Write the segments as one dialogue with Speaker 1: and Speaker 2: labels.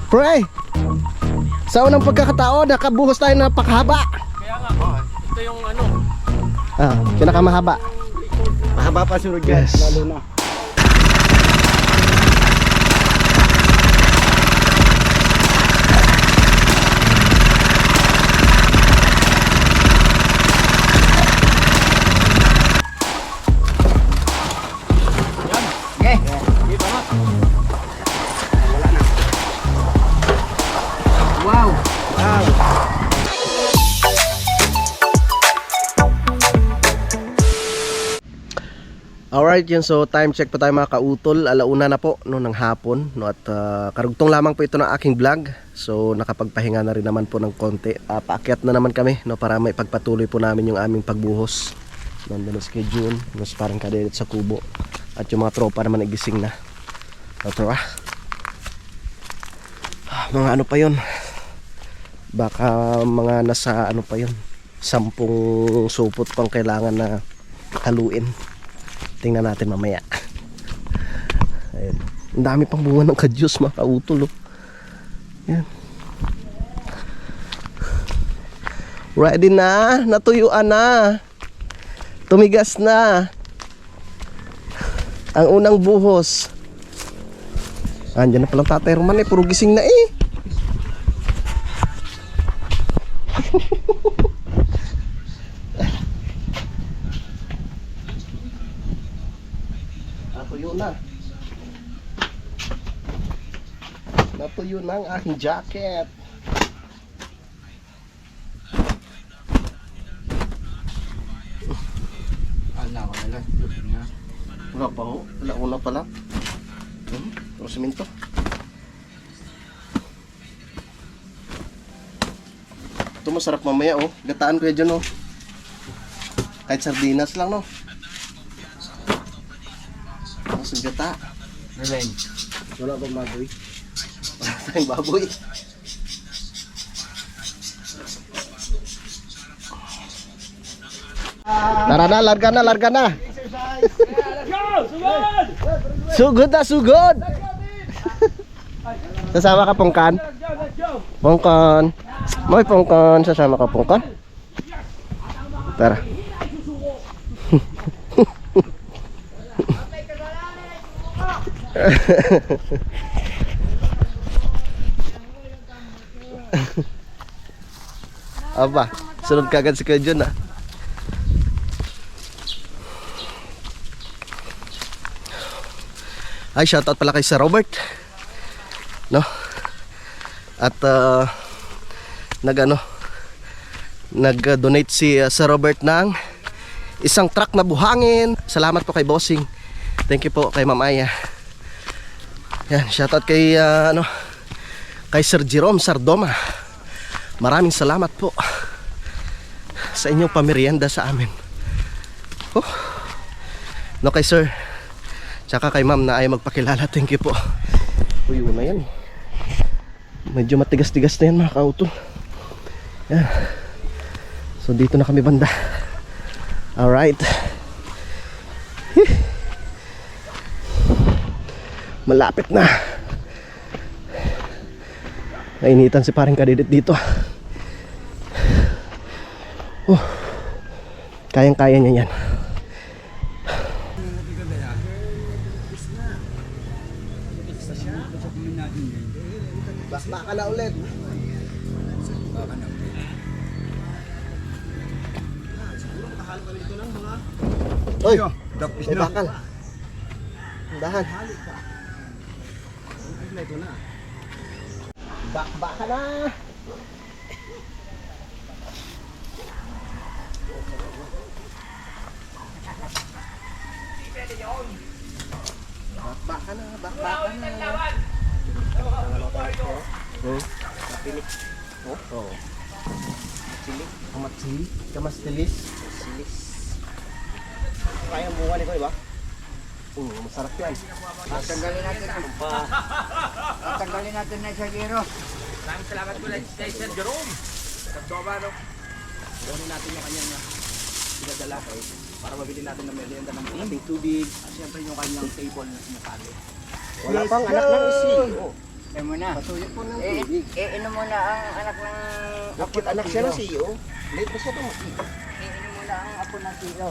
Speaker 1: Pre, sa unang pagkakataon, nakabuhos tayo ng napakahaba.
Speaker 2: Kaya nga, ito yung ano.
Speaker 1: Pinakamahaba.
Speaker 3: Mahaba pa sunod yan,
Speaker 1: Yes.
Speaker 3: lalo na.
Speaker 1: Alright yun, so time check pa tayo mga kautol. Alauna na po no, ng hapon no, at karugtong lamang po ito ng aking vlog. So nakapagpahinga na rin naman po ng konti. Paakyat na naman kami no, para may pagpatuloy po namin yung aming pagbuhos. Nandun si June, mas parang kadelit sa kubo. At yung mga tropa naman nagising na. So, mga ano pa yun, baka mga nasa ano pa yun, 10 supot pang kailangan na haluin. Tingnan natin mamaya. Ayun. Ang dami pang bunga ng kadyos mga kautol. Yan. Ready na, natuyuan na, tumigas na ang unang buhos. Andyan na palang Tatay Roman puro gising na Natuyo na ang aking jacket. Wala pa ho, wala pala. Pero siminto. Ito masarap mamaya gataan ko dyan kahit sardinas lang Masang gata. Wala bang baboy? Wala tayong baboy. Tara na, larga na. Sugod na, sugod! Sasama ka, Pongkan? Pongkan. Moy, Pongkan. Sasama ka, Pongkan? Tara. Aba, sunod kagad si Kuya Jun Ay, shoutout pala kay Sir Robert no? At nag-donate si Sir Robert ng isang truck na buhangin. Salamat po kay Bossing. Thank you po kay Ma'am Aya. Yan, shoutout kay kay Sir Jerome Sardoma. Maraming salamat po sa inyong pamerienda sa amin. No, kay Sir tsaka kay Ma'am na ay magpakilala. Thank you po. Uy, una yan. Medyo matigas-tigas na yan mga kautol. Yan. So dito na kami banda. Alright. Malapit na. Nainitan si paring kadidit dito. Kayang-kaya niya yan. Baka na ulit. Oy, may bakal. Dahan. Baka na. Baka na. Kapilik. Kamastilis. Kaya ang bunga nito, diba? Masarap yan.
Speaker 3: Tanggalin natin na siya, Gero.
Speaker 2: Maraming salamat po kay Sir Jerome.
Speaker 1: Kunin natin yung kanyang pinadala para mabili natin ng merienda ng ating tubig at siyempre yung kanyang table na sinasabi. Wala pang anak ng isi.
Speaker 3: Yan mo na.
Speaker 1: Patuyo po ng tubig.
Speaker 3: Iinom mo na ang anak ng
Speaker 1: Bakit anak siya ng CEO? Late ba siya ito?
Speaker 3: Iinom mo na ang apo ng tilo.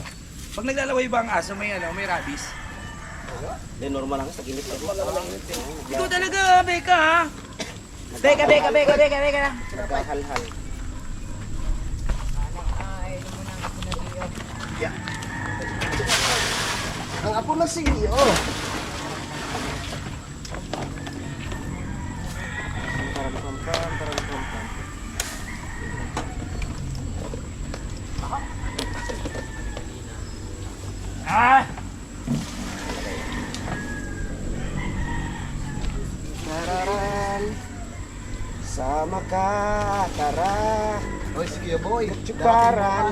Speaker 4: Pag naglalaway ba ang aso, may rabies?
Speaker 1: Hindi, normal lang. Tag-init lang.
Speaker 4: Ikaw talaga, Beka, ha?
Speaker 3: Beka na.
Speaker 1: Nagkahalhal.
Speaker 3: Iinom mo na ang apo ng tilo.
Speaker 1: Ang apo ng CEO.
Speaker 4: Ah!
Speaker 1: Tararan. Sama ka, tara. Oy, sige boy. Chukaran.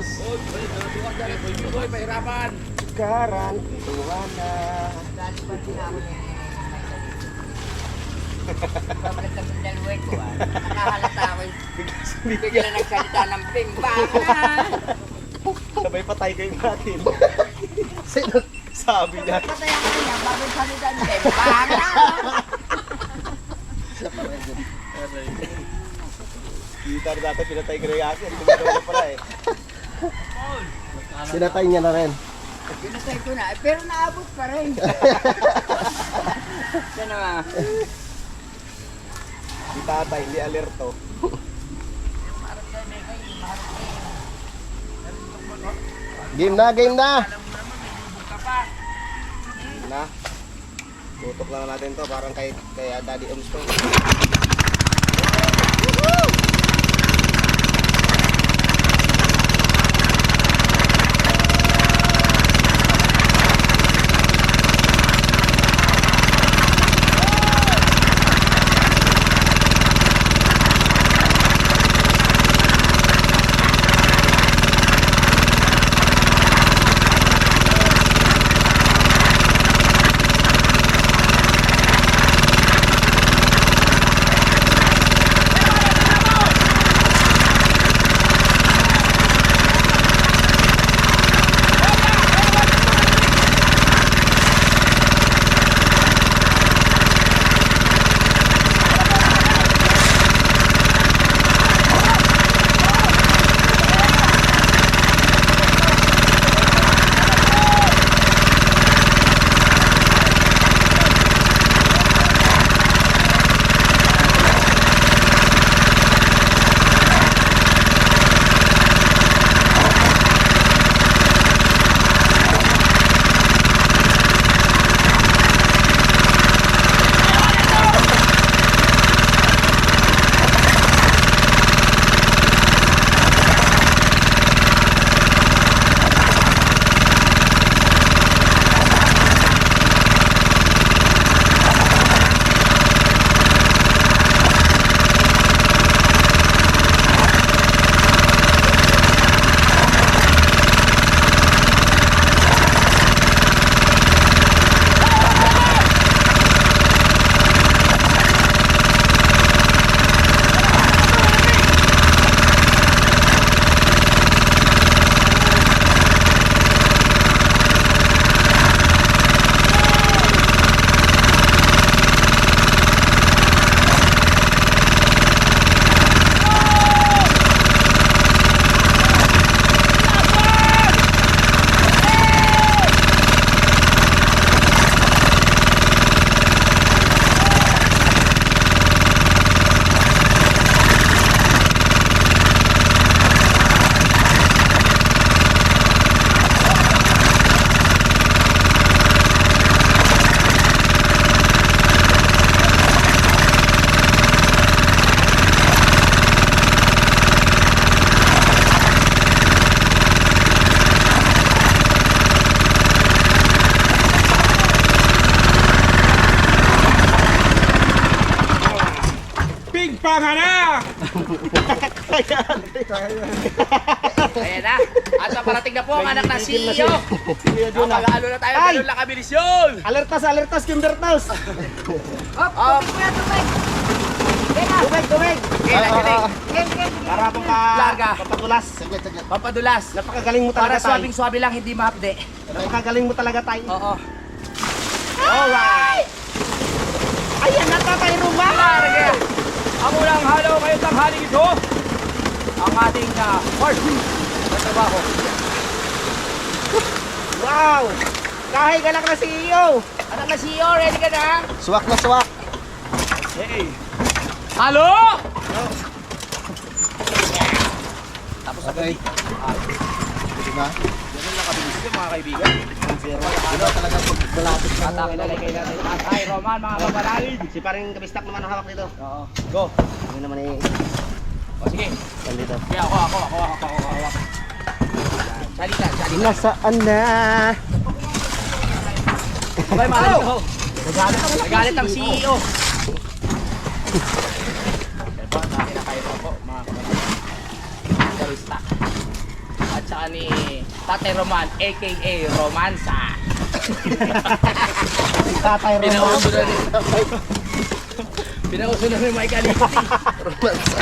Speaker 4: Boy, pahirapan!
Speaker 1: Chukaran. Tuwana.
Speaker 3: Dali ba tinawag niya? Babalik kami ng dalawa ko. Nakahalata ako. Bigla nagsalita ng bing-bang.
Speaker 1: Sabay patay kayo natin. Sabi niya.
Speaker 3: Patay ako niya bago salita ng bing-bang.
Speaker 1: Kita na dati pinatay ko na yung akin. Tumatawa na pala eh. Sinatay niya na rin.
Speaker 3: Pinatay ko na. Pero naabot pa rin. Yan naman.
Speaker 1: Di tatay, hindi alerto. Game na, game na! Game na. Tutok lang natin to, parang kay Daddy Armstrong.
Speaker 4: Panga na!
Speaker 2: Ayan na. At paparating na po ang anak na CEO. Mag-alo na tayo. Ganun lang kabilis yun.
Speaker 1: Alertas, Kimbertas!
Speaker 3: Tubig!
Speaker 2: Kilig.
Speaker 1: Para pong
Speaker 2: Larga.
Speaker 1: papatulas.
Speaker 2: Pampadulas.
Speaker 1: Napakagaling mo
Speaker 2: Para
Speaker 1: talaga, Tay.
Speaker 2: swabing-swabe lang, hindi mahapde.
Speaker 1: Napakagaling mo talaga, Tay.
Speaker 2: Oo.
Speaker 1: Alright!
Speaker 2: Ayan na, Tatay Roman! Ang unang halo ngayon tanghali ito, ang ating first week na trabaho.
Speaker 1: Wow! Kahit anak na CEO!
Speaker 2: Anak na CEO, ready ka na?
Speaker 1: Swak na swak!
Speaker 2: Hey! Halo! Tapos okay.
Speaker 1: Diba?
Speaker 2: Ganun lang kabilis yun mga kaibigan.
Speaker 1: Ano talaga pagbalapit sa
Speaker 2: Atake na lagay natin. Tatay Roman, mga kapanalig.
Speaker 1: Si paring kabistak naman ang hawak dito.
Speaker 2: Oo. Go.
Speaker 1: Ano naman eh.
Speaker 2: O sige.
Speaker 1: Nandito.
Speaker 2: Sige, ako. Salita.
Speaker 1: Nasaan na?
Speaker 2: Okay, mahal ko. Nagalit ang CEO. Ito, nakakain po, mga kapanalig. Barista. At saka ni Tatay Roman, a.k.a. Romansa.
Speaker 1: Tatay
Speaker 2: Pinauso na rin. Pinauso na rin Mike Alipti.
Speaker 1: Romansa.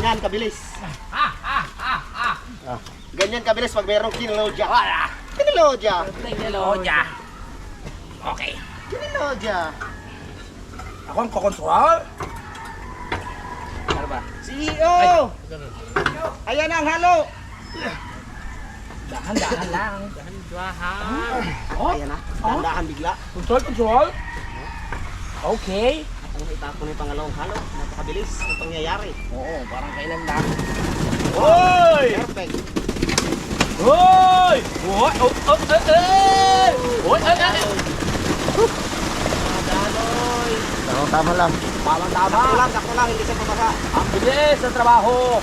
Speaker 1: Ganyan kabilis. Ganyan kabilis pag mayroong kinilodya. Kinilodya.
Speaker 2: Teknologya. Okay.
Speaker 1: Kinilodya.
Speaker 2: Ako ang kokontrol. Ano ba?
Speaker 1: CEO! Ayan ang halo.
Speaker 2: Dahan-dahan lang.
Speaker 1: Ayan na. Dahan bigla.
Speaker 2: Control. Okay.
Speaker 1: Ang itapon yung pangalawang halo. Napakabilis ang pangyayari.
Speaker 2: Oo, parang kailan lang.
Speaker 1: Hoy! Perfect.
Speaker 2: Hoy! Hoy! Hoy!
Speaker 1: Daloy. Tama lang.
Speaker 2: Tama.
Speaker 1: Sakto lang, hindi siya pabasa.
Speaker 2: Ang bilis ng trabaho.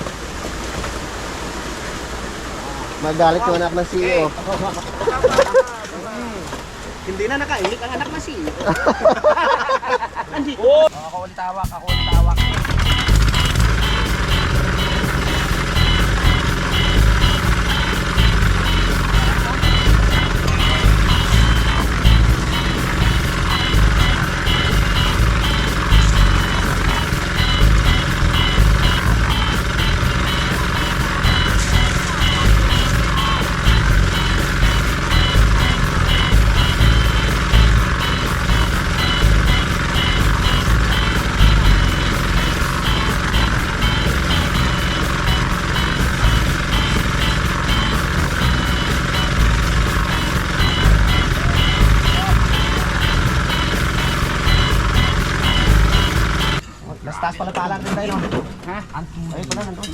Speaker 1: Magalit yung anak ng CEO.
Speaker 3: Hindi na nakailik ang anak na CEO.
Speaker 2: Oh! Ako ulit tawak.
Speaker 1: taas pala talang rin tayo.
Speaker 3: Ha?
Speaker 1: Ayun pala nandun.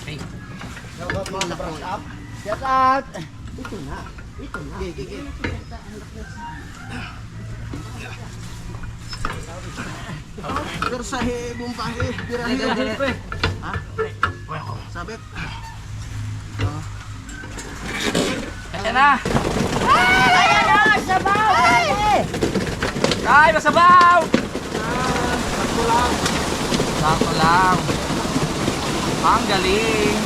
Speaker 2: Okay.
Speaker 3: Shout out!
Speaker 1: Pero sa bumbahe, birahe. Ha? Sabit.
Speaker 2: Kasi na.
Speaker 3: Ayan na! Sabaw!
Speaker 2: Ay, masabaw! Sakto lang. Ang galing.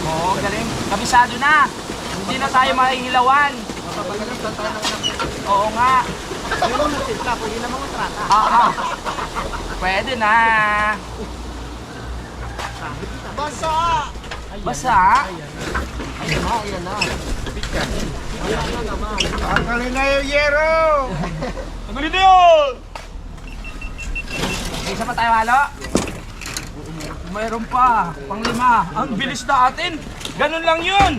Speaker 2: Oo, galing. Kabisado na. Hindi na tayo mahihilawan. Oo nga. Oo. Pwede na.
Speaker 1: Basa!
Speaker 2: Basa?
Speaker 1: Ayan na.
Speaker 4: Ang galing na yung yero! Ang galing na
Speaker 2: Isa pa tayo halo? Mayroon pa. Pang-5. Ang bilis na atin. Ganun lang yun.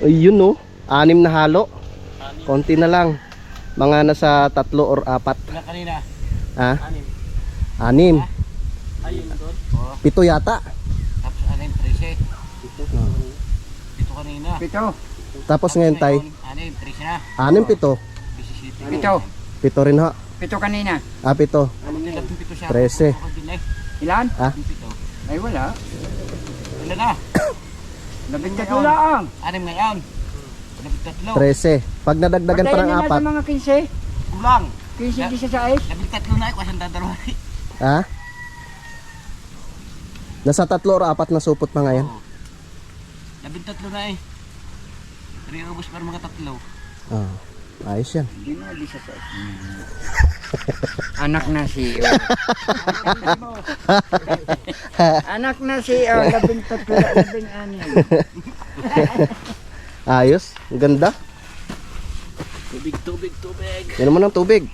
Speaker 1: Ayun no. 6 na halo. Konti na lang. Mga nasa 3 or 4.
Speaker 2: Na kanina.
Speaker 1: Ha? 6.
Speaker 2: Ayun doon.
Speaker 1: 7 yata.
Speaker 2: Tapos ano yung 13? Ito kanina.
Speaker 3: Pito.
Speaker 1: Tapos ngayon tay.
Speaker 2: Ano yung 13 na?
Speaker 1: 6, 7.
Speaker 3: Pito.
Speaker 1: 7 rin ho.
Speaker 3: Pito kanina.
Speaker 1: 7.
Speaker 2: Ano yung 7 siya?
Speaker 1: 13.
Speaker 3: Ilan?
Speaker 1: Ha?
Speaker 3: Ay wala.
Speaker 2: Ilan na?
Speaker 3: 13 lang.
Speaker 2: Anim ngayon. 13.
Speaker 1: 13. Pag nadagdagan pa ng
Speaker 3: Patayin na sa mga 15.
Speaker 2: Kulang.
Speaker 3: 15, 16.
Speaker 2: 13 na. Kasi ang dadalawa.
Speaker 1: 4. Ha? Nasa 3 or 4 na supot pa ngayon.
Speaker 2: 13 na eh. 3 ubos para mga 3.
Speaker 1: Oh. Ayos yan.
Speaker 3: Hindi na, 16. Anak na si Anak na si 13, 16.
Speaker 1: Ayos. Ang ganda.
Speaker 2: Tubig.
Speaker 1: Yan naman ang tubig.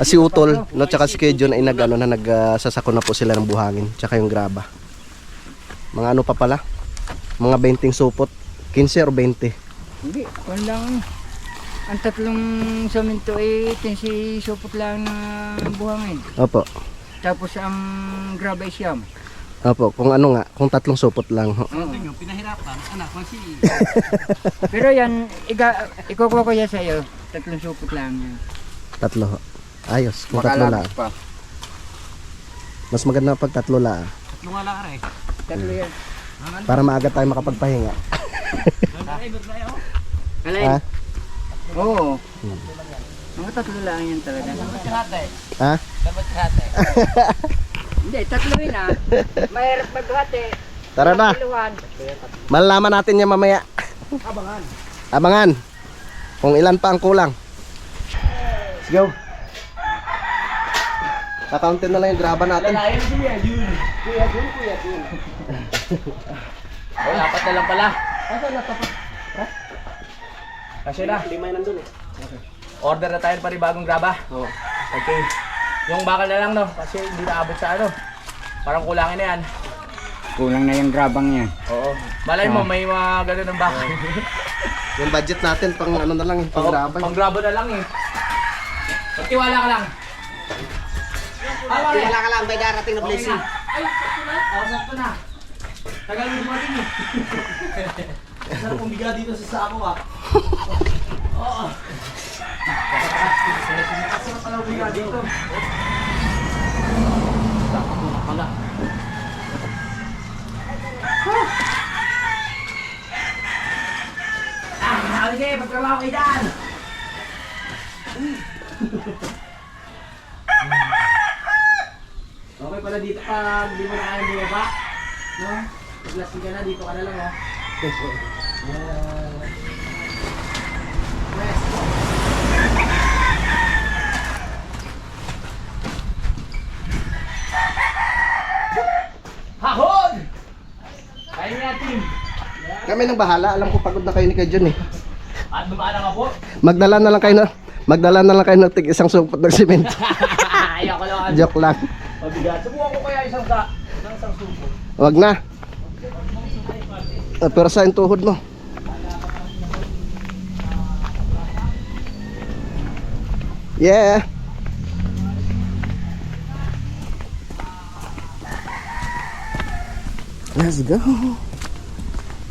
Speaker 1: Si Utol, no, tsaka si Kejon ay nagsasako na po sila ng buhangin, tsaka yung graba. Mga ano pa pala? Mga 20 supot. 15 or 20.
Speaker 3: Hindi, kung lang ang tatlong saminto ay 15 supot lang na buhangin.
Speaker 1: Opo.
Speaker 3: Tapos ang graba ay siyam.
Speaker 1: Opo, kung ano nga, kung 3 supot lang.
Speaker 3: Oo.
Speaker 2: Yung pinahirapan, anak, masi.
Speaker 3: Pero yan, ikukuha ko yan sa iyo. 3 supot lang yan.
Speaker 1: 3 ho. Ayos, kung 3 lang.
Speaker 3: Makalapit pa.
Speaker 1: Mas maganda pag 3 lang.
Speaker 2: 3 nga lang rin.
Speaker 3: 3 yan.
Speaker 1: Para maaga tayo makapagpahinga.
Speaker 3: Alay.
Speaker 1: Ha?
Speaker 3: Oo. Mga 3 lang yan talaga.
Speaker 1: Ha?
Speaker 2: Dapat hati.
Speaker 3: Hindi, 3 yun ah. Mahirap maghati.
Speaker 1: Tara na.
Speaker 3: Kiluhan.
Speaker 1: Malalaman natin yan mamaya. Abangan. Kung ilan pa ang kulang. Let's go. Kakauntin na lang yung graba natin.
Speaker 2: Oh, dapat na lang pala. Kasi na.
Speaker 1: 5 nandun eh.
Speaker 2: Order na tayo pa rin bagong graba. Oo. Okay. Yung bakal na lang no, kasi hindi naabot sa ano. Parang kulangin na yan.
Speaker 3: Kulang na yung grabang yan.
Speaker 2: Oo. Malay mo, may mga ganun ng bakal.
Speaker 1: Yung budget natin pang ano na lang, pang graba.
Speaker 2: Pang graba na lang eh. Magtiwala ka lang.
Speaker 1: Wala ka lang, may darating na blessing.
Speaker 2: Ay, sakto na. Oo, sakto na. Tagal mo dumating eh. Sarap kong biga dito sa sako ah. Oo. Sarap pala biga dito. Dapat mo na pala. Sige, magtrabaho kayo dyan! Okay pala dito pag di mo na kaya bumaba. No? Pag-lasing ka na, dito ka na lang oh. Rest. Hahod! Kaya niya team.
Speaker 1: Kami nang bahala, alam ko pagod na kayo ni Kejon eh.
Speaker 2: At dumaan na nga po.
Speaker 1: Magdala na lang kayo ng tig isang supot ng simento.
Speaker 2: Ayoko lang.
Speaker 1: Joke lang.
Speaker 2: Mabigat. Subukan ko kaya isang subo.
Speaker 1: Wag na. Pero sa tuhod mo. Yeah. Let's go.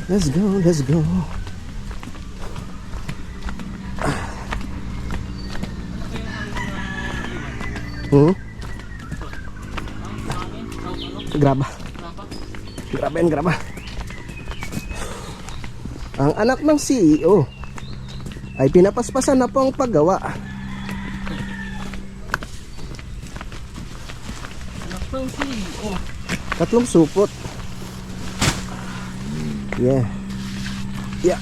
Speaker 1: Let's go, let's go. Graba. Graba yan, graba. Ang anak ng CEO ay pinapaspasan na po ang paggawa. Tatlong supot. Yeah. Yeah.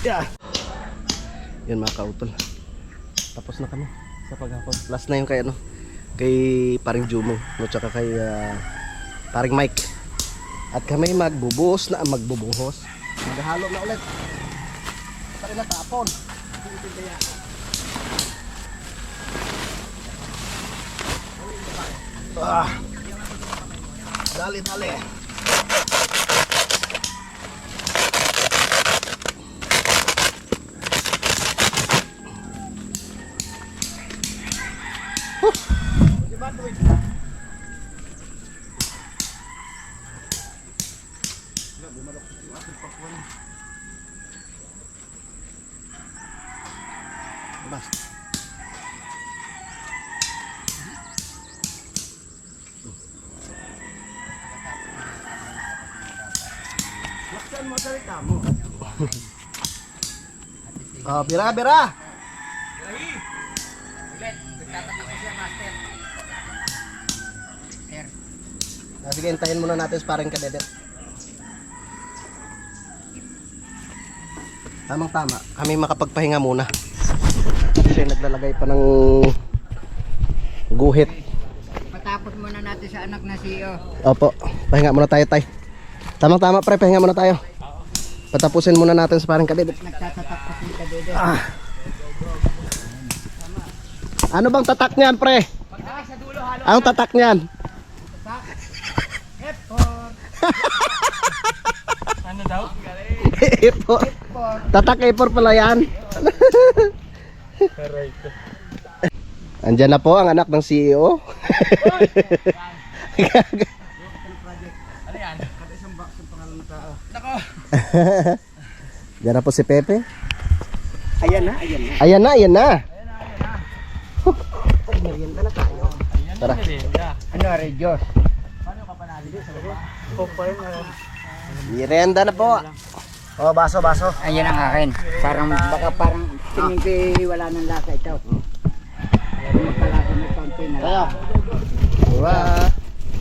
Speaker 1: Yeah. Yan mga kautol. Tapos na kami sa paghapon. Last na yung kay ano, kay paring Jumo, no, tsaka kay paring Mike. At kami magbubuhos na, magbubuhos. Maghahalo na ulit. Pare na tapon. Dali, dali. Oh, bira, bira. Sige, hintayin muna natin sa parang kadedet. Tamang tama, kami makapagpahinga muna. Kasi naglalagay pa ng guhit.
Speaker 3: Patapos muna natin sa anak na CEO.
Speaker 1: Opo, pahinga muna tayo, tay. Tamang tama, pre, pahinga muna tayo. Patapusin muna natin sa parang kadedet.
Speaker 3: Nagtatatak pa si Kadede.
Speaker 1: Ano bang tatak niyan, pre? Anong tatak niyan?
Speaker 2: Ano daw?
Speaker 1: Ipor. Tatak ipor pala yan. Andyan na po ang anak ng CEO.
Speaker 2: Ano yan?
Speaker 1: Diyan na po si Pepe.
Speaker 3: Ayan na, ayan na.
Speaker 1: Ayan na, ayan na. Tara.
Speaker 3: Ano, Aray Diyos?
Speaker 1: Merienda na po. Oh, baso, baso.
Speaker 3: Ayan ang akin. Baka parang tingin ko wala nang lasa ito. Pero magkalasa may konti na lang.
Speaker 1: Wow.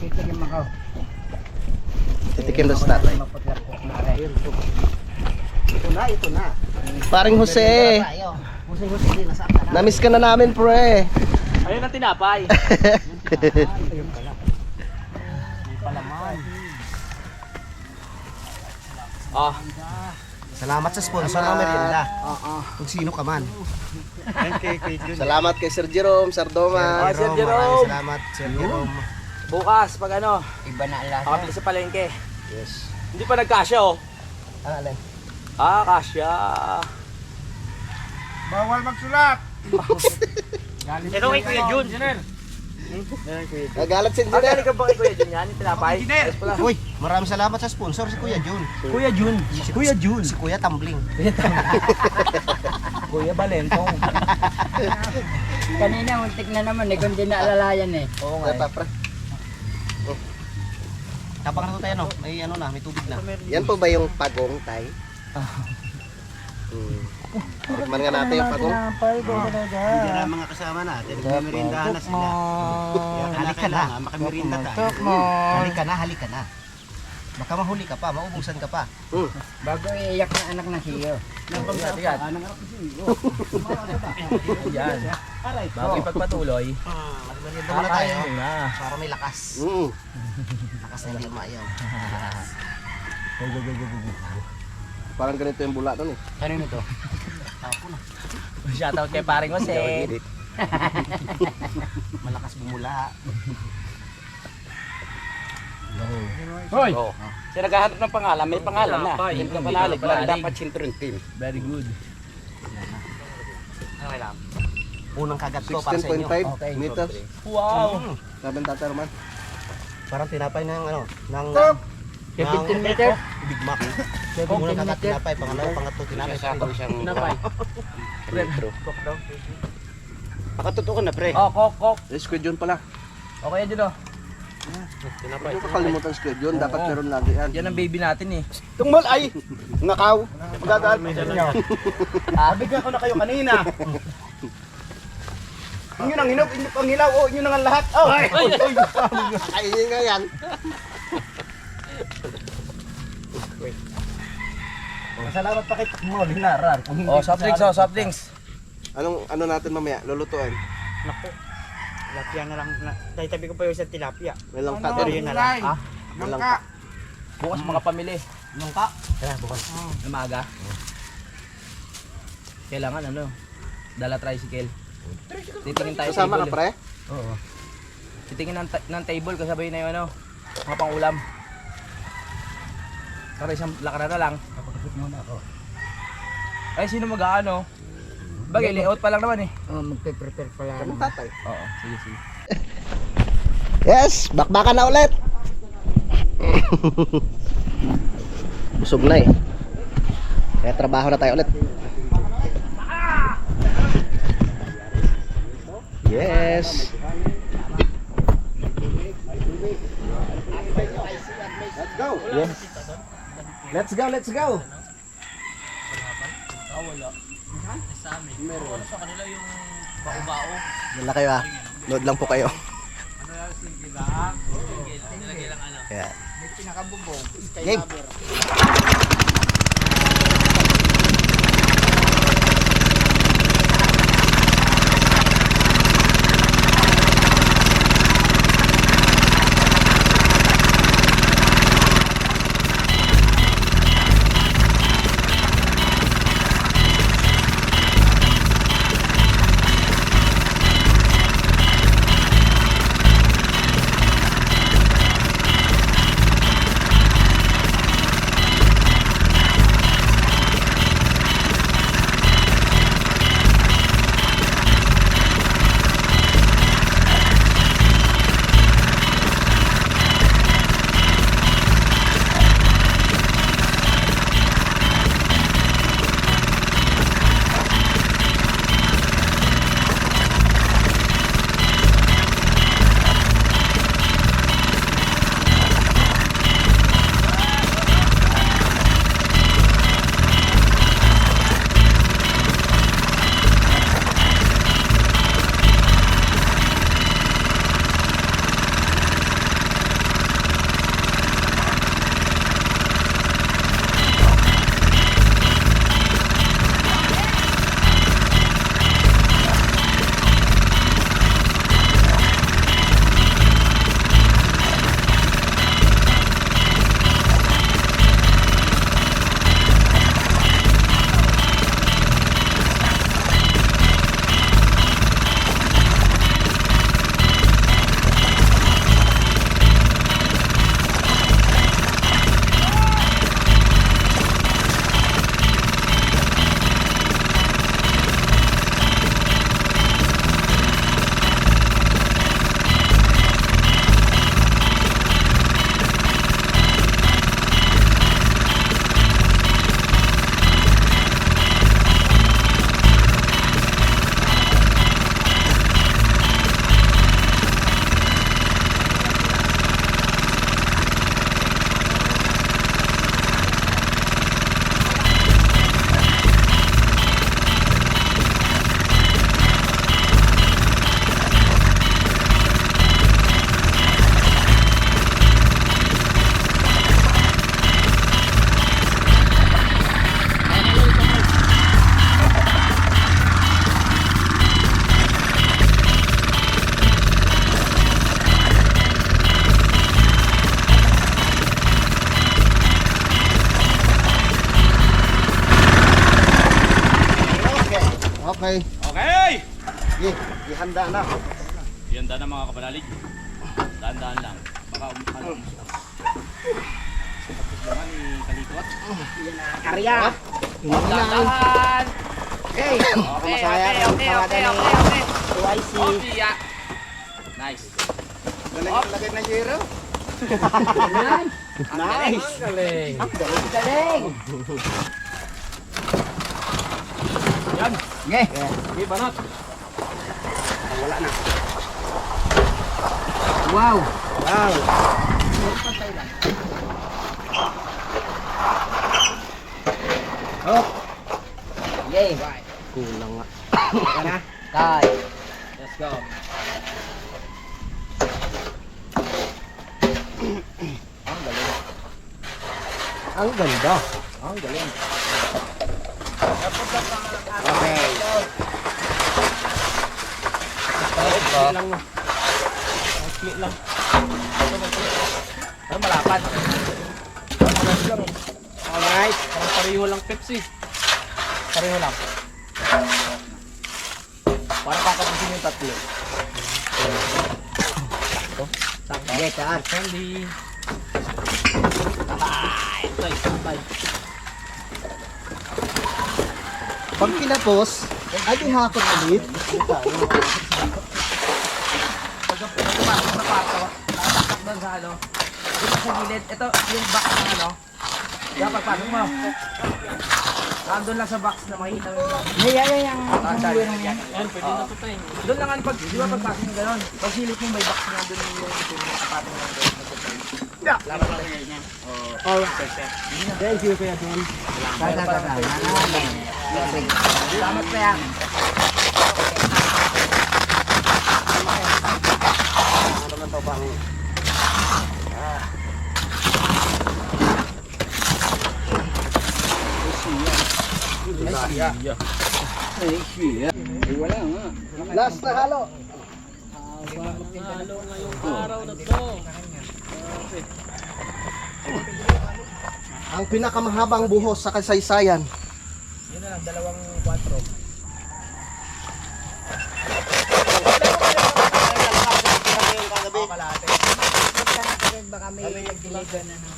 Speaker 3: Titigim ako.
Speaker 1: Titikim na sa tatay.
Speaker 3: Ito na.
Speaker 1: Paring Jose. Namiss ka na namin, pre.
Speaker 2: Ayun ang tinapay. Ah,
Speaker 1: Salamat sa sponsor ng merienda. Kung sino ka man. Salamat kay Sir Jerome, Sir Doma.
Speaker 2: Sir Jerome.
Speaker 1: Salamat, Sir Jerome.
Speaker 2: bukas pag ano,
Speaker 3: Iba na ang lasa.
Speaker 2: makabili sa palengke.
Speaker 1: Yes.
Speaker 2: Hindi pa nagkasya oh.
Speaker 1: Ano, alin?
Speaker 2: Ah, kasya.
Speaker 4: Bawal magsulat.
Speaker 2: Ito kay Kuya Jun.
Speaker 1: Nagalat si
Speaker 2: Ang
Speaker 1: Engineer.
Speaker 2: galing ka ba kay Kuya Jun yan? Yung tinapay? Yes pala.
Speaker 1: Uy, maraming salamat sa sponsor, si Kuya Jun.
Speaker 2: Kuya Jun. Si Kuya Jun.
Speaker 1: Si Kuya Tumbling.
Speaker 2: Kuya Balentong.
Speaker 3: Kanina, muntik na naman eh, kung di naalalayan eh.
Speaker 1: Oo nga. Pre. Tapang na to tayo, no? May ano na, may tubig na. Yan po ba yung pagong, tay? Tikman nga natin yung pagong.
Speaker 5: Diyan ang mga kasama natin, nagmimerindahan na sila. Halika na, makamerinda tayo.
Speaker 3: Halika na.
Speaker 5: Baka mahuli ka pa, maubusan ka pa.
Speaker 3: Bago iiyak ng anak ng CEO.
Speaker 2: Yan. Bago ipagpatuloy.
Speaker 5: Merienda muna tayo,
Speaker 2: Kakain muna.
Speaker 5: para may lakas. Lakas na hindi umayaw.
Speaker 1: Parang ganito yung bula nun eh.
Speaker 3: Ano nito?
Speaker 2: Shoutout kay paring Jose.
Speaker 5: Malakas bumula.
Speaker 2: Hoy! Oh. Siya naghahanap ng pangalan, may pangalan na. Hindi ka panalig, dapat children team. Very good.
Speaker 5: Okay lang. Unang kagat ko para sa inyo.
Speaker 1: 16.5
Speaker 3: Okay.
Speaker 1: meters.
Speaker 2: Wow!
Speaker 1: Sabi ng Tatay Roman.
Speaker 5: Parang tinapay ng ano, ng
Speaker 3: 15 meters.
Speaker 5: Big Mac.
Speaker 3: 17
Speaker 5: Unang kagat
Speaker 3: meters.
Speaker 5: tinapay, pangalawa, pangatlo tinapay.
Speaker 2: Tinapay.
Speaker 5: Pakatutukan na pre.
Speaker 2: Oh, kok.
Speaker 1: Squid yun pala.
Speaker 2: Okay, dyan o.
Speaker 5: Tinapay.
Speaker 1: Huwag kakalimutan squid yun. Dapat meron lagi yan.
Speaker 2: Yan ang baby natin eh.
Speaker 5: Tungmol ay nakaw. Magdadaan. Bigyan ko na kayo kanina. Yun ang hinog, hindi pang hilaw. Oh, yun ang lahat. Oh. Ay, nga yan. Salamat pa kay Tungmol, hinarar.
Speaker 2: Oh, soft drinks, soft drinks.
Speaker 1: Anong ano natin mamaya? Lulutuin.
Speaker 5: Naku. Tilapia na lang. Tabi ko pa yung isang tilapia.
Speaker 1: May langka
Speaker 4: Ano?
Speaker 1: din.
Speaker 5: Yun na lang.
Speaker 4: Kulay.
Speaker 1: May langka.
Speaker 2: Bukas makapamili.
Speaker 5: Nungka. Kaya bukas.
Speaker 2: Na maaga. Kailangan ano, dala tricycle. Titingin tayo
Speaker 1: Kasama ka
Speaker 2: table.
Speaker 1: pre?
Speaker 5: Oo.
Speaker 2: Titingin ng table kasabay na yung ano, mga pang-ulam. Para isang lakara na lang.
Speaker 5: Kapag-isip muna ako.
Speaker 2: Ay, sino mag-ano? Bagay, layout pa lang naman eh.
Speaker 3: Magpe-prepare pala.
Speaker 1: Kamang tatay.
Speaker 2: Oo, sige.
Speaker 1: Yes! Bakbakan na ulit! Busog na eh. Kaya trabaho na tayo ulit. Yes! Let's go! Yes! Let's go, let's go! Wala kayo ah. Load lang po kayo. Kaya. Game! Okay.
Speaker 4: Okay!
Speaker 1: Ihanda na.
Speaker 4: Yan na mga kapanalig. Daan-daan lang. Baka ano. Tapos naman ni Kalikot.
Speaker 3: Karya.
Speaker 2: Dahan!
Speaker 3: Okay.
Speaker 2: Okay. Okay.
Speaker 3: YC.
Speaker 2: Okay, yeah. Nice.
Speaker 5: Lagay na zero.
Speaker 3: Nice.
Speaker 2: Galing.
Speaker 3: Galing.
Speaker 2: Yan.
Speaker 3: Okay.
Speaker 2: Okay, banat.
Speaker 3: Wow.
Speaker 5: Wow.
Speaker 3: Yay.
Speaker 1: Kulang nga.
Speaker 3: Tara na. Tay.
Speaker 2: Let's go.
Speaker 1: Ang ganda.
Speaker 2: Ang galing.
Speaker 3: Okay.
Speaker 2: Split lang. Split lang. Pero malapad. Pares lang.
Speaker 3: Alright.
Speaker 2: Parang pareho lang Pepsi. Pareho lang. Parang kakapusin yung tatlo.
Speaker 3: Okay, taas.
Speaker 2: Candy. Tay.
Speaker 1: Pag kinapos, ay di hakot ulit.
Speaker 2: Pagpapasok sa kwarto, nakataktak doon sa ano. Dito sa gilid. Ito yung box ng ano. Kaya pagpasok mo. Nandun lang sa box na makikita mo yung box.
Speaker 3: Yan.
Speaker 2: Yan, pwede na ito tayo. Doon lang ang pag, di ba pagpasok mo gano'n? Pag silip mo may box na doon yung kapatong lang doon. Laban lang niya.
Speaker 1: Thank you, Kuya Don.
Speaker 3: Salamat pa yan.
Speaker 1: Ano na to pang...
Speaker 3: Wala nga.
Speaker 1: Last na halo.
Speaker 2: Araw na to.
Speaker 1: Ang pinakamahabang buhos sa kasaysayan.
Speaker 2: Yun na lang, 2-4.
Speaker 3: Baka may nag-deliver na ng...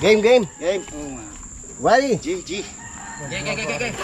Speaker 1: Game.
Speaker 5: Game.
Speaker 1: Ready?
Speaker 5: G.
Speaker 2: Okay.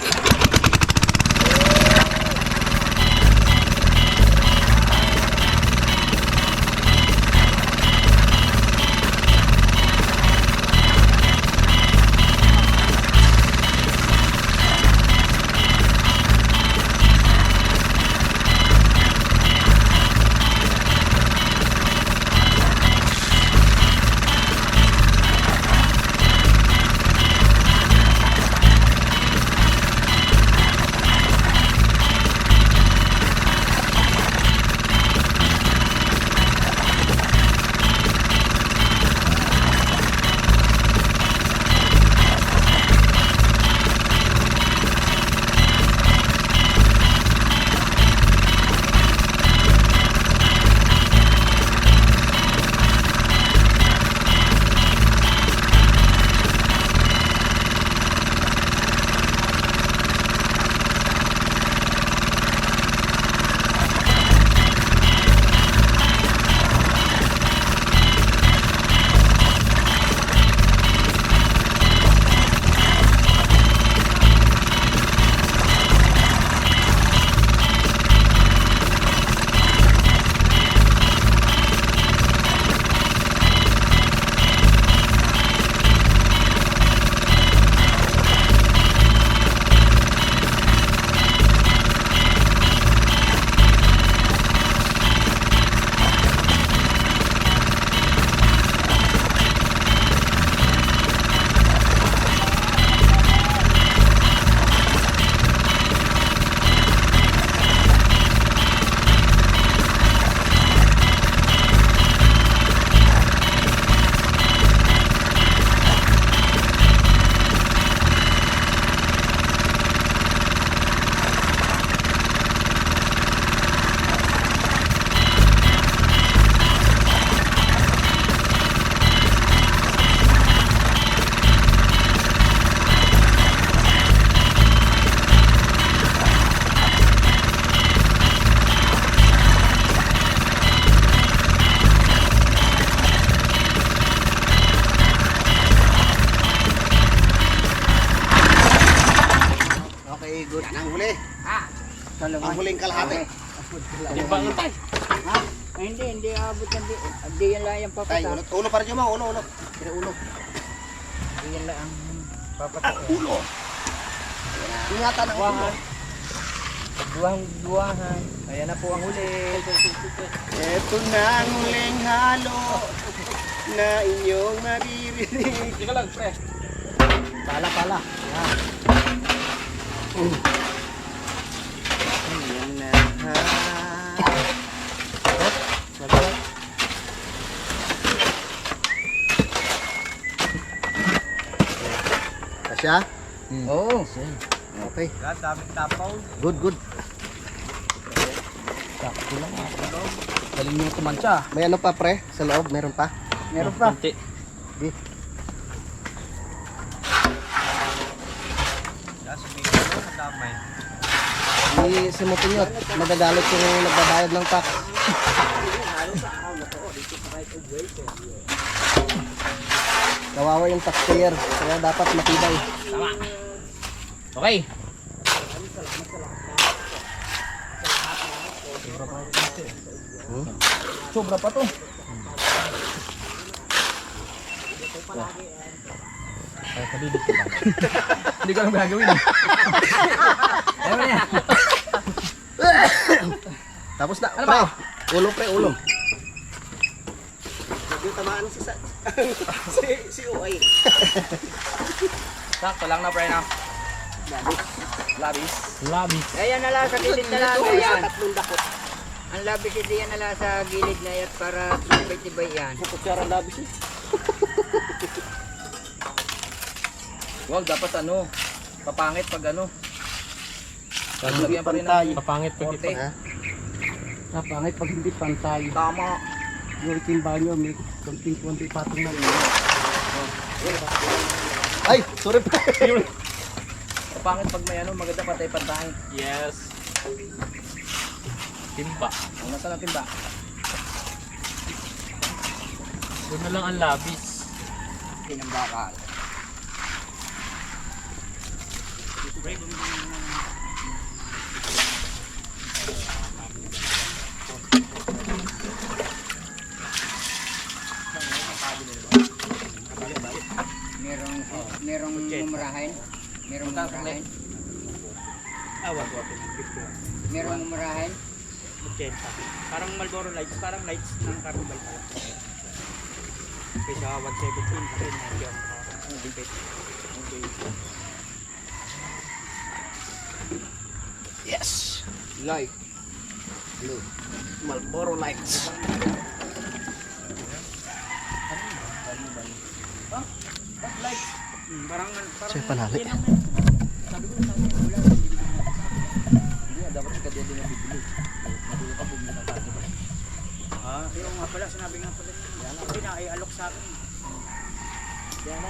Speaker 1: Ang huling kalahati.
Speaker 4: Yung bangon tayo.
Speaker 3: Ha? Ay, hindi abot yan. Hindi yan lang yung
Speaker 1: Tay,
Speaker 3: papata.
Speaker 1: ulo para dyan mo, ulo. Kira ulo.
Speaker 3: Hindi yan lang ang papata.
Speaker 1: Ulo. Ingatan ang ulo.
Speaker 3: Duwang-duwahan.
Speaker 2: Ayan na po ang huli.
Speaker 1: Ito na ang huling halo na inyong maririnig.
Speaker 4: Sige lang, pre.
Speaker 1: Pala. Ayan na. Kasya?
Speaker 3: Oo.
Speaker 1: Okay.
Speaker 5: Daming tapaw.
Speaker 1: Good.
Speaker 2: Galing nyo tumansya.
Speaker 1: May ano pa pre? Sa loob, meron pa?
Speaker 3: Meron pa.
Speaker 4: Konti.
Speaker 1: Simutin nyo. Magagalit yung nagbabayad ng tax. Kawawa yung taxpayer. Kaya dapat matibay.
Speaker 2: Okay. Sobra pa to. Hindi ko alam gagawin. Ayaw na yan.
Speaker 1: Tapos na.
Speaker 2: Ano ba?
Speaker 1: Pre, ulo.
Speaker 5: Yung tamaan si Uay.
Speaker 2: Sakto lang na, pre, na. Labis.
Speaker 3: Ayan na lang sa gilid na lang. Ayan. Ang labis hindi yan na lang sa gilid na yan para tibay-tibay yan.
Speaker 5: Kutsara labis eh.
Speaker 2: Wag, dapat ano. Papangit pag ano. Lagyan pa rin ng
Speaker 4: Papangit pag
Speaker 2: korte.
Speaker 1: Ha?
Speaker 5: Napangit pag hindi pantay.
Speaker 2: Tama.
Speaker 5: Yung timbanyo, may konting-konti patong na rin.
Speaker 1: Ay, sorry pre.
Speaker 2: Papangit pag may ano, maganda patay-pantay.
Speaker 4: Yes. Timba.
Speaker 2: Ang nasa natin ba?
Speaker 4: Doon na lang ang labis.
Speaker 3: Tinambakal. Merong mumurahin. Merong mumurahin.
Speaker 5: Awag.
Speaker 3: Merong mumurahin.
Speaker 5: Parang Marlboro Lights, parang lights ng Carnival pala. Kaysa 117 kasi medyo limited.
Speaker 1: Yes.
Speaker 3: Light.
Speaker 1: Marlboro Lights.
Speaker 5: Parang
Speaker 1: Siya panali.
Speaker 2: Hindi, dapat si Kadia din ang bibili. Hindi ka bumili ng tayo.
Speaker 5: yung nga pala, sinabi nga pala. Yan ang pinaialok sa akin.
Speaker 2: Yan.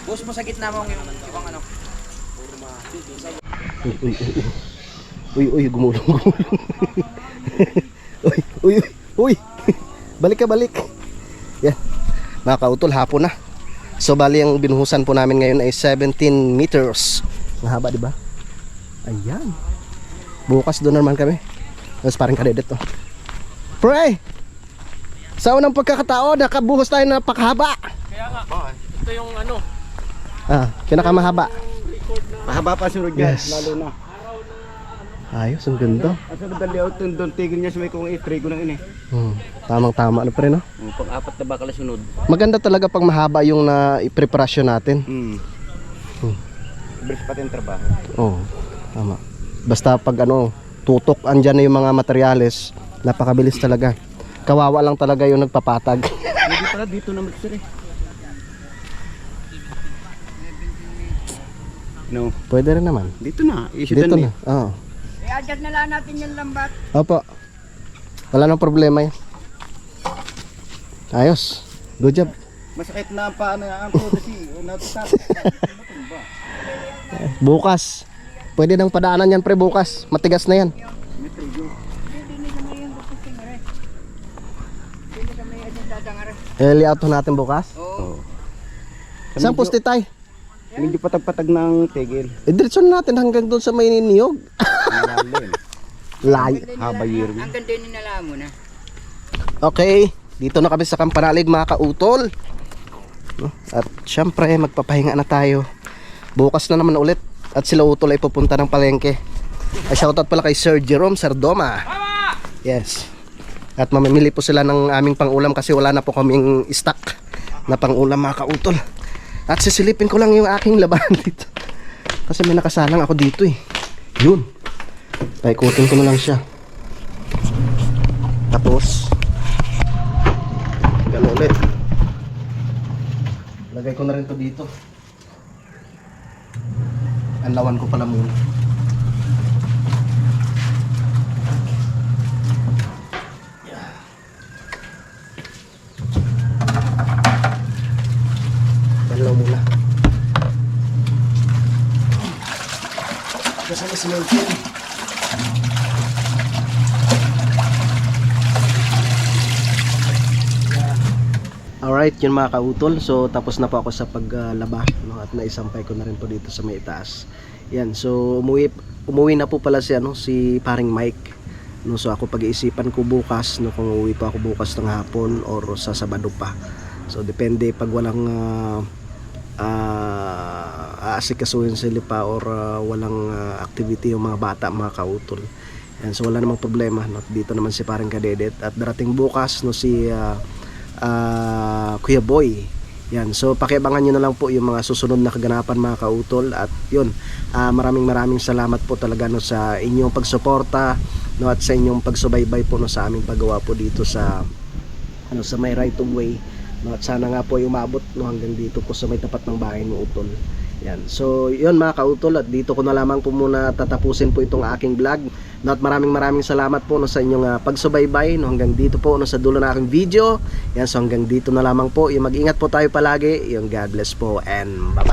Speaker 2: Boss mo sa gitna mo yung ibang ano.
Speaker 1: Uy, gumulong. Uy, uy, uy, uy. Balik ka, balik. Yan. Mga kautol, hapon na. So bali ang binuhusan po namin ngayon ay 17 meters. Ang haba, di ba? Ayan. Bukas doon naman kami. Tapos parang kadedet to. Pre! Sa unang pagkakataon, nakabuhos tayo na pakahaba.
Speaker 4: Kaya nga, ito yung ano.
Speaker 1: Pinakamahaba.
Speaker 5: Mahaba pa sunod yan,
Speaker 1: Yes.
Speaker 5: lalo na.
Speaker 1: Ayos, ang ganda.
Speaker 5: Asa ba dali out doon tigil niya sa may kung itrigo ng ini.
Speaker 1: Tamang-tama na pre, no?
Speaker 4: Pang-apat na bakal sunod.
Speaker 1: Maganda talaga pag mahaba yung na ipreparasyon natin.
Speaker 5: Bilis pati yung trabaho.
Speaker 1: Oo, tama. Basta pag ano, tutok andyan na yung mga materyales, napakabilis talaga. Kawawa lang talaga yung nagpapatag.
Speaker 5: Hindi pala dito na mixer eh. No,
Speaker 1: Pwede rin naman.
Speaker 5: dito na. Issue
Speaker 1: Dito
Speaker 5: na.
Speaker 1: na. Oo.
Speaker 3: I-adjust na lang natin yung lambat.
Speaker 1: Opo. Wala nang problema yan. Ayos. Good job.
Speaker 5: Masakit na ang paa na ang kasi natutap.
Speaker 1: Bukas. Pwede nang padaanan yan pre bukas. Matigas na yan.
Speaker 3: Hindi na may yung gusto tingare. Hindi na may adjust dadangare.
Speaker 1: I-layout natin bukas.
Speaker 3: Oo.
Speaker 1: Saan poste tayo?
Speaker 5: Hindi patag-patag ng tigil.
Speaker 1: Diretso na natin hanggang doon sa may niyog.
Speaker 5: Malalim.
Speaker 1: Lay.
Speaker 5: Haba year.
Speaker 3: Ang ganda ni nala mo na.
Speaker 1: Okay. Dito na kami sa Kampanalig mga kautol. No? At syempre magpapahinga na tayo. Bukas na naman ulit. At sila utol ay pupunta ng palengke. Ay shoutout pala kay Sir Jerome Sardoma. Yes. At mamimili po sila ng aming pangulam kasi wala na po kaming stock na pangulam mga kautol. At sisilipin ko lang yung aking labahan dito. Kasi may nakasalang ako dito eh. Yun. Paikutin ko na lang siya. Tapos gano'n ulit. Lagay ko na rin to dito. Anlawan ko pala muna. Anlaw muna. Kasama si Melvin. Alright, yun mga kautol. So tapos na po ako sa paglaba, no? At naisampay ko na rin po dito sa may itaas. Yan, so umuwi na po pala si paring Mike. No, so ako pag-iisipan ko bukas, no, kung uuwi pa ako bukas ng hapon or sa Sabado pa. So depende pag walang aasikasuhin sila pa or walang activity yung mga bata, mga kautol. Yan, so wala namang problema, no? Dito naman si paring Kadedet at darating bukas no si Kuya Boy. Yan, so pakiabangan nyo na lang po yung mga susunod na kaganapan mga kautol. At yun, maraming salamat po talaga no sa inyong pagsuporta, no, at sa inyong pagsubaybay po no sa aming paggawa po dito sa sa may right of way, no, at sana nga po ay umabot no hanggang dito po sa may tapat ng bahay ng utol. Yan, so yun mga kautol, at dito ko na lamang po muna tatapusin po itong aking vlog. No, at maraming salamat po no sa inyong pagsubaybay no hanggang dito po no sa dulo ng aking video. Yan, so hanggang dito na lamang po. Yung mag-ingat po tayo palagi. Yung God bless po and bye bye.